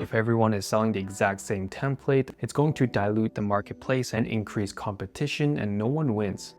If everyone is selling the exact same template, it's going to dilute the marketplace and increase competition, and no one wins.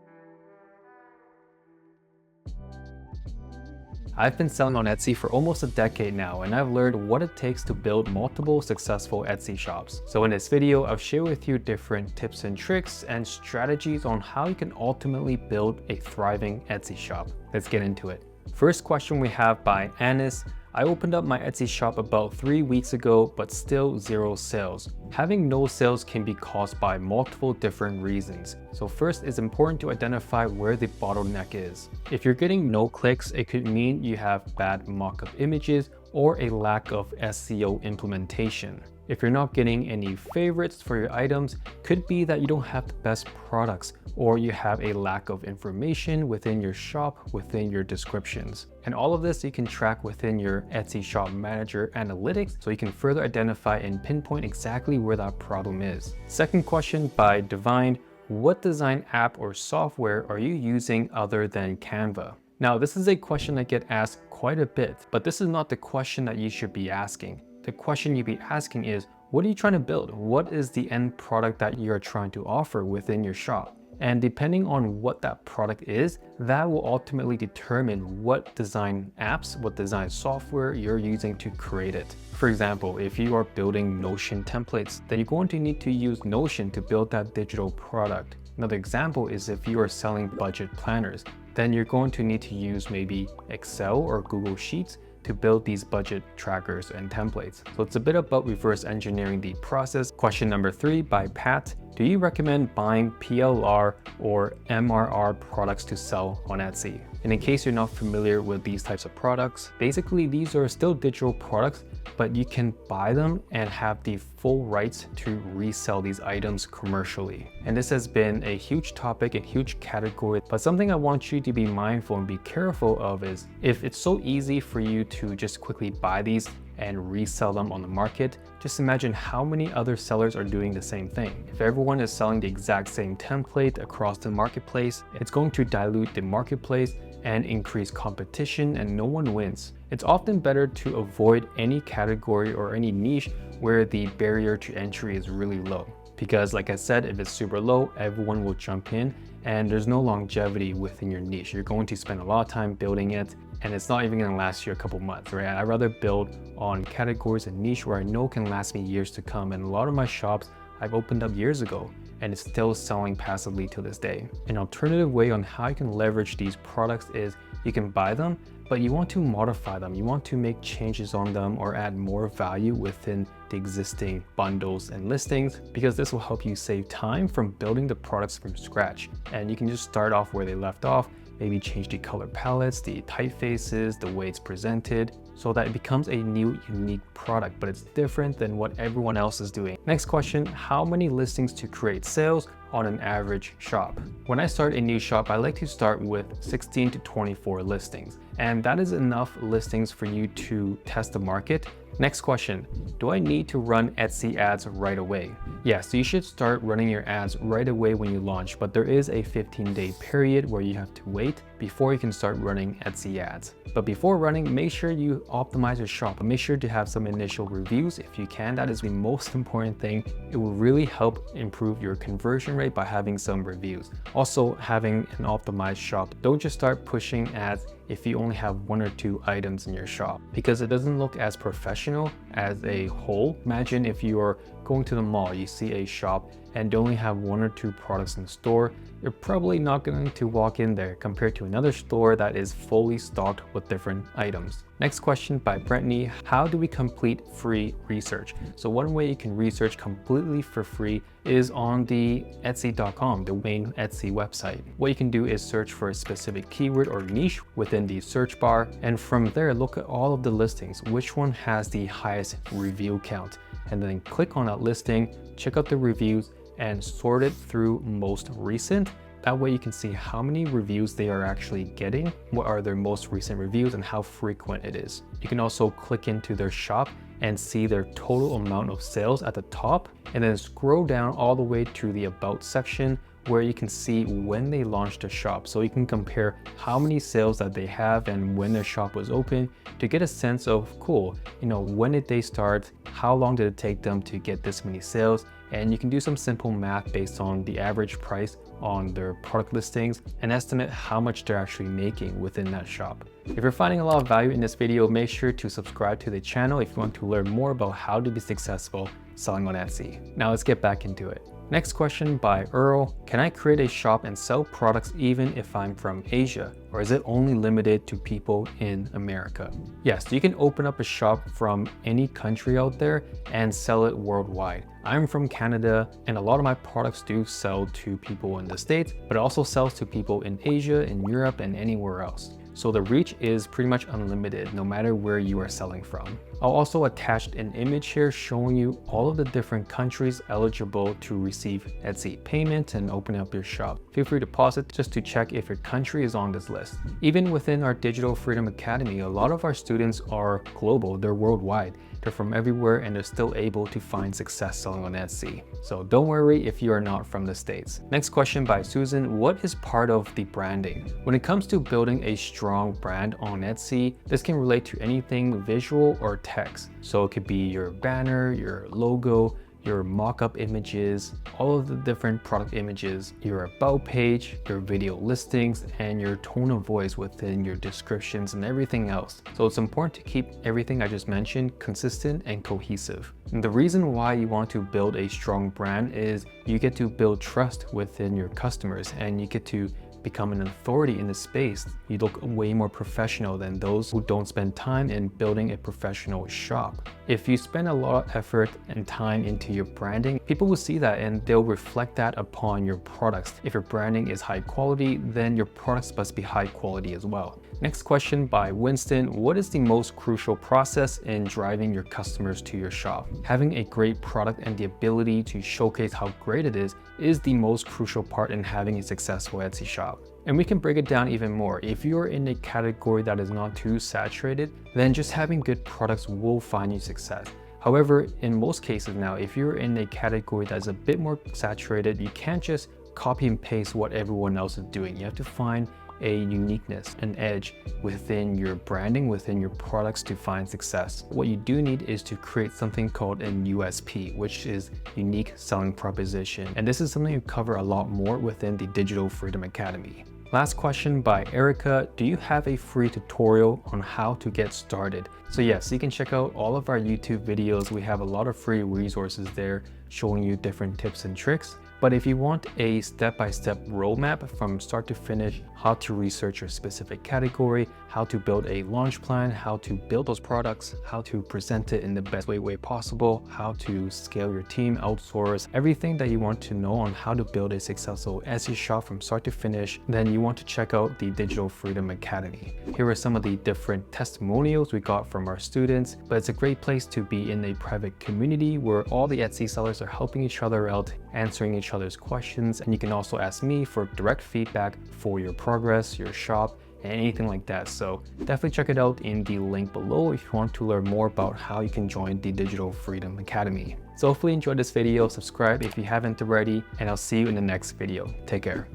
I've been selling on Etsy for almost a decade now, and I've learned what it takes to build multiple successful Etsy shops. So in this video, I'll share with you different tips and tricks and strategies on how you can ultimately build a thriving Etsy shop. Let's get into it. First question we have by Anis. I opened up my Etsy shop about 3 weeks ago, but still 0 sales. Having no sales can be caused by multiple different reasons. So first, it's important to identify where the bottleneck is. If you're getting no clicks, it could mean you have bad mock-up images or a lack of SEO implementation. If you're not getting any favorites for your items, could be that you don't have the best products, or you have a lack of information within your shop, within your descriptions. And all of this you can track within your Etsy Shop Manager analytics, so you can further identify and pinpoint exactly where that problem is. Second question by Divine. What design app or software are you using other than Canva? Now, this is a question I get asked quite a bit, but this is not the question that you should be asking. The question you'd be asking is, what are you trying to build? What is the end product that you're trying to offer within your shop? And depending on what that product is, that will ultimately determine what design apps, what design software you're using to create it. For example, if you are building Notion templates, then you're going to need to use Notion to build that digital product. Another example is if you are selling budget planners, then you're going to need to use maybe Excel or Google Sheets to build these budget trackers and templates. So it's a bit about reverse engineering the process. Question number 3 by Pat. Do you recommend buying PLR or MRR products to sell on Etsy? And in case you're not familiar with these types of products, basically these are still digital products, but you can buy them and have the full rights to resell these items commercially. And this has been a huge topic, a huge category, but something I want you to be mindful and be careful of is if it's so easy for you to just quickly buy these and resell them on the market, just imagine how many other sellers are doing the same thing. If everyone is selling the exact same template across the marketplace, it's going to dilute the marketplace and increase competition, and no one wins. It's often better to avoid any category or any niche where the barrier to entry is really low. Because like I said, if it's super low, everyone will jump in and there's no longevity within your niche. You're going to spend a lot of time building it and it's not even gonna last you a couple months, right? I'd rather build on categories and niche where I know can last me years to come. And a lot of my shops I've opened up years ago and it's still selling passively to this day. An alternative way on how you can leverage these products is you can buy them, but you want to modify them. You want to make changes on them or add more value within the existing bundles and listings, because this will help you save time from building the products from scratch. And you can just start off where they left off, maybe change the color palettes, the typefaces, the way it's presented, so that it becomes a new unique product, but it's different than what everyone else is doing. Next question, how many listings to create sales on an average shop? When I start a new shop, I like to start with 16 to 24 listings, and that is enough listings for you to test the market. Next question, do I need to run Etsy ads right away? Yes, you should start running your ads right away when you launch, but there is a 15-day period where you have to wait before you can start running Etsy ads. But before running, make sure you optimize your shop. Make sure to have some initial reviews if you can. That is the most important thing. It will really help improve your conversion rate by having some reviews. Also, having an optimized shop. Don't just start pushing ads if you only have 1 or 2 items in your shop, because it doesn't look as professional as a whole. Imagine if you are going to the mall, you see a shop and they only have 1 or 2 products in store, you're probably not going to walk in there compared to another store that is fully stocked with different items. Next question by Brittany, how do we complete free research? So one way you can research completely for free is on the Etsy.com, the main Etsy website. What you can do is search for a specific keyword or niche within the search bar, and from there look at all of the listings, which one has the highest review count, and then click on that listing, check out the reviews, and sort it through most recent. That way you can see how many reviews they are actually getting, what are their most recent reviews, and how frequent it is. You can also click into their shop and see their total amount of sales at the top, and then scroll down all the way to the About section where you can see when they launched a shop. So you can compare how many sales that they have and when their shop was open to get a sense of, cool, when did they start? How long did it take them to get this many sales? And you can do some simple math based on the average price on their product listings and estimate how much they're actually making within that shop. If you're finding a lot of value in this video, make sure to subscribe to the channel if you want to learn more about how to be successful selling on Etsy. Now let's get back into it. Next question by Earl. Can I create a shop and sell products even if I'm from Asia? Or is it only limited to people in America? Yes, you can open up a shop from any country out there and sell it worldwide. I'm from Canada and a lot of my products do sell to people in the States, but it also sells to people in Asia, in Europe, and anywhere else. So the reach is pretty much unlimited no matter where you are selling from. I'll also attach an image here showing you all of the different countries eligible to receive Etsy payment and open up your shop. Feel free to pause it just to check if your country is on this list. Even within our Digital Freedom Academy, a lot of our students are global, they're worldwide. They're from everywhere and they're still able to find success selling on Etsy. So don't worry if you are not from the States. Next question by Susan. What is part of the branding? When it comes to building a strong brand on Etsy, this can relate to anything visual or text. So it could be your banner, your logo, your mock-up images, all of the different product images, your about page, your video listings, and your tone of voice within your descriptions and everything else. So it's important to keep everything I just mentioned consistent and cohesive. And the reason why you want to build a strong brand is you get to build trust within your customers and you get to become an authority in the space. You look way more professional than those who don't spend time in building a professional shop. If you spend a lot of effort and time into your branding, people will see that and they'll reflect that upon your products. If your branding is high quality, then your products must be high quality as well. Next question by Winston. What is the most crucial process in driving your customers to your shop? Having a great product and the ability to showcase how great it is the most crucial part in having a successful Etsy shop. And we can break it down even more. If you're in a category that is not too saturated, then just having good products will find you success. However, in most cases now, if you're in a category that's a bit more saturated, you can't just copy and paste what everyone else is doing. You have to find a uniqueness, an edge within your branding, within your products to find success. What you do need is to create something called an USP, which is unique selling proposition. And this is something you cover a lot more within the Digital Freedom Academy. Last question by Erica. Do you have a free tutorial on how to get started? So yes, you can check out all of our YouTube videos. We have a lot of free resources there showing you different tips and tricks. But if you want a step-by-step roadmap from start to finish, how to research your specific category, how to build a launch plan, how to build those products, how to present it in the best way possible, how to scale your team, outsource, everything that you want to know on how to build a successful Etsy shop from start to finish, then you want to check out the Digital Freedom Academy. Here are some of the different testimonials we got from our students, but it's a great place to be in a private community where all the Etsy sellers are helping each other out, answering each other's questions, and you can also ask me for direct feedback for your progress, your shop, and anything like that. So definitely check it out in the link below if you want to learn more about how you can join the Digital Freedom Academy. So hopefully you enjoyed this video, subscribe if you haven't already, and I'll see you in the next video. Take care.